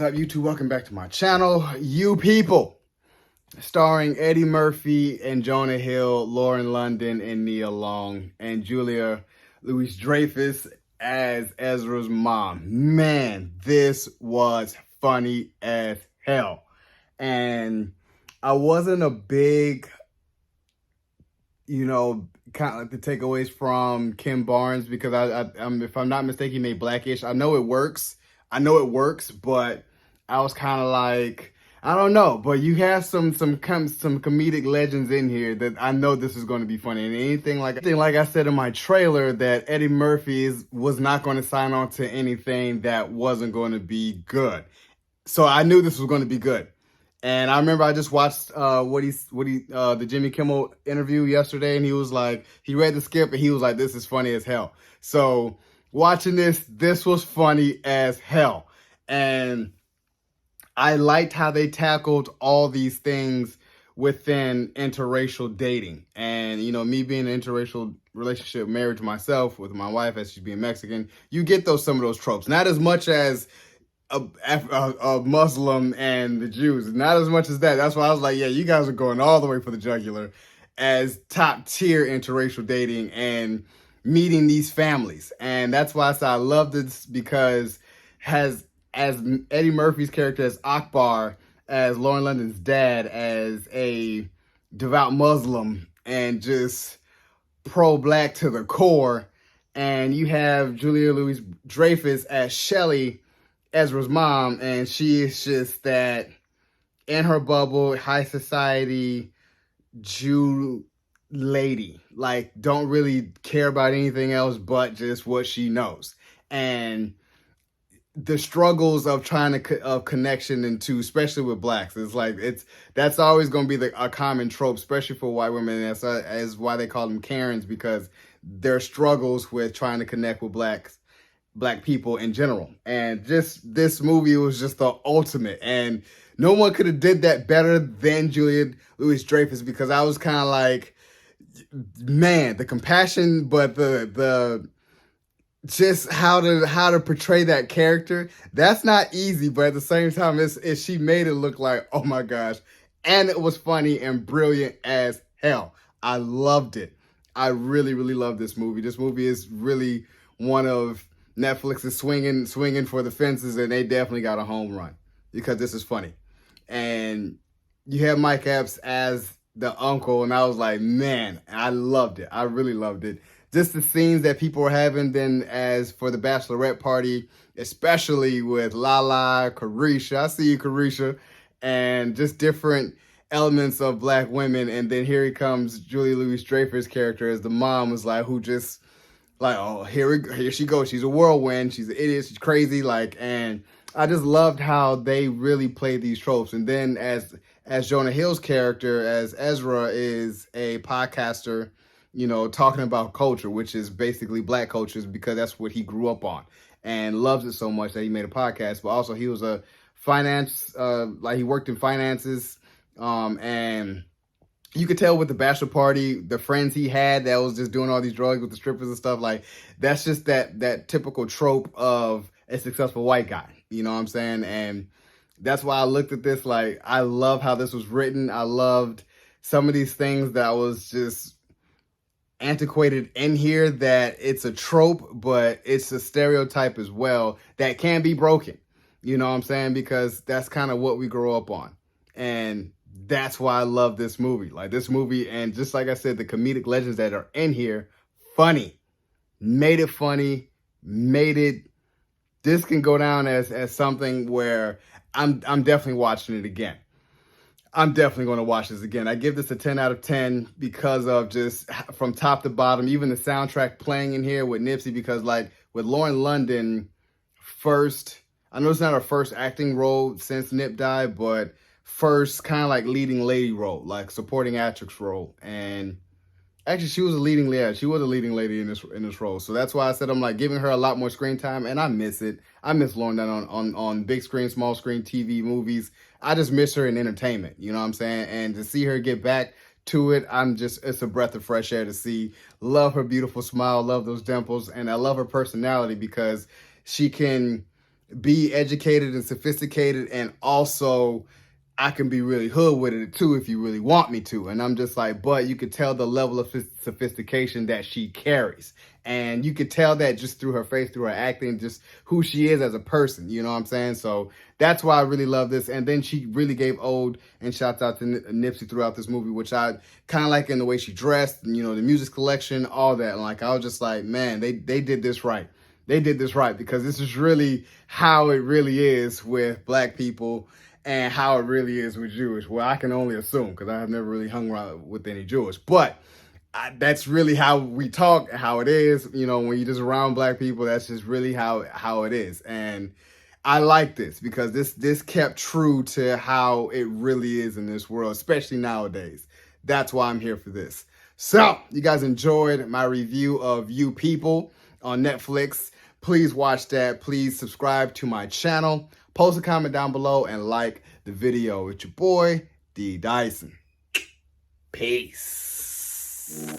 up, YouTube? Welcome back to my channel, You People, starring Eddie Murphy and Jonah Hill, Lauren London and Nia Long, and Julia Louis-Dreyfus as Ezra's mom. Man, this was funny as hell. And I wasn't a big, kind of like the takeaways from Kim Barnes, because if I'm not mistaken, he made Blackish. I know it works, but I was kind of like, I don't know. But you have some comedic legends in here that I know this is going to be funny. And anything like I said in my trailer, that Eddie Murphy was not going to sign on to anything that wasn't going to be good. So I knew this was going to be good. And I remember I just watched the Jimmy Kimmel interview yesterday, and he was like, he read the script and he was like, this is funny as hell. So watching this was funny as hell. And I liked how they tackled all these things within interracial dating. And, me being in an interracial relationship, married to myself with my wife as she's being Mexican, you get some of those tropes. Not as much as a Muslim and the Jews, not as much as that. That's why I was like, yeah, you guys are going all the way for the jugular as top tier interracial dating and meeting these families. And that's why I said I love this, because as Eddie Murphy's character as Akbar, as Lauren London's dad, as a devout Muslim and just pro-black to the core, and you have Julia Louis-Dreyfus as Shelley, Ezra's mom, and she is just that in her bubble, high society Jew lady, like don't really care about anything else but just what she knows. And the struggles of trying to of connection into, especially with blacks, that's always going to be a common trope, especially for white women. And that's why they call them Karens, because their struggles with trying to connect with black people in general. And just this movie was just the ultimate, and no one could have did that better than Julia Louis-Dreyfus, because I was kind of like, man, the compassion, but the just how to portray that character, that's not easy. But at the same time, she made it look like, oh my gosh, and it was funny and brilliant as hell. I loved it. I really, really love this movie. This movie is really one of Netflix is swinging for the fences, and they definitely got a home run, because this is funny. And you have Mike Epps as the uncle, and I was like, man, I loved it. I really loved it. Just the scenes that people were having then as for the bachelorette party, especially with Lala, Carisha. I see you, Carisha. And just different elements of black women. And then here comes Julia Louis-Dreyfus' character as the mom, was like, who just like, oh, here she goes. She's a whirlwind. She's an idiot. She's crazy. And I just loved how they really played these tropes. And then as Jonah Hill's character, as Ezra, is a podcaster, talking about culture, which is basically black cultures, because that's what he grew up on and loves it so much that he made a podcast. But also he was a he worked in finances, and you could tell with the bachelor party, the friends he had that was just doing all these drugs with the strippers and stuff, like that's just that typical trope of a successful white guy. You know what I'm saying? And that's why I looked at this like, I love how this was written. I loved some of these things that was just antiquated in here, that it's a trope, but it's a stereotype as well that can be broken. You know what I'm saying? Because that's kind of what we grow up on. And that's why I love this movie. Like this movie, and just like I said, the comedic legends that are in here, funny. Made it funny. This can go down as something where I'm definitely watching it again. I'm definitely going to watch this again. I give this a 10 out of 10 because of just from top to bottom, even the soundtrack playing in here with Nipsey, because like with Lauren London, I know it's not her first acting role since Nip died, but first kind of like leading lady role, like supporting actress role. And actually she was a leading lady in this role. So that's why I said I'm like giving her a lot more screen time, and I miss it. I miss Lauren London on big screen, small screen TV movies. I just miss her in entertainment, you know what I'm saying? And to see her get back to it, it's a breath of fresh air to see. Love her beautiful smile, love those dimples, and I love her personality, because she can be educated and sophisticated, and also I can be really hood with it too if you really want me to. And I'm just like, but you could tell the level of sophistication that she carries. And you could tell that just through her face, through her acting, just who she is as a person. You know what I'm saying? So that's why I really love this. And then she really gave ode and shouts out to Nipsey throughout this movie, which I kind of like in the way she dressed, you know, the music collection, all that. And like, I was just like, man, they did this right. They did this right, because this is really how it really is with Black people and how it really is with Jewish. Well, I can only assume, because I have never really hung around with any Jewish. But that's really how we talk, how it is. You know, when you're just around Black people, that's just really how it is. And I like this because this kept true to how it really is in this world, especially nowadays. That's why I'm here for this. So, you guys enjoyed my review of You People on Netflix. Please watch that. Please subscribe to my channel. Post a comment down below and like the video. It's your boy, D. Dyson. Peace.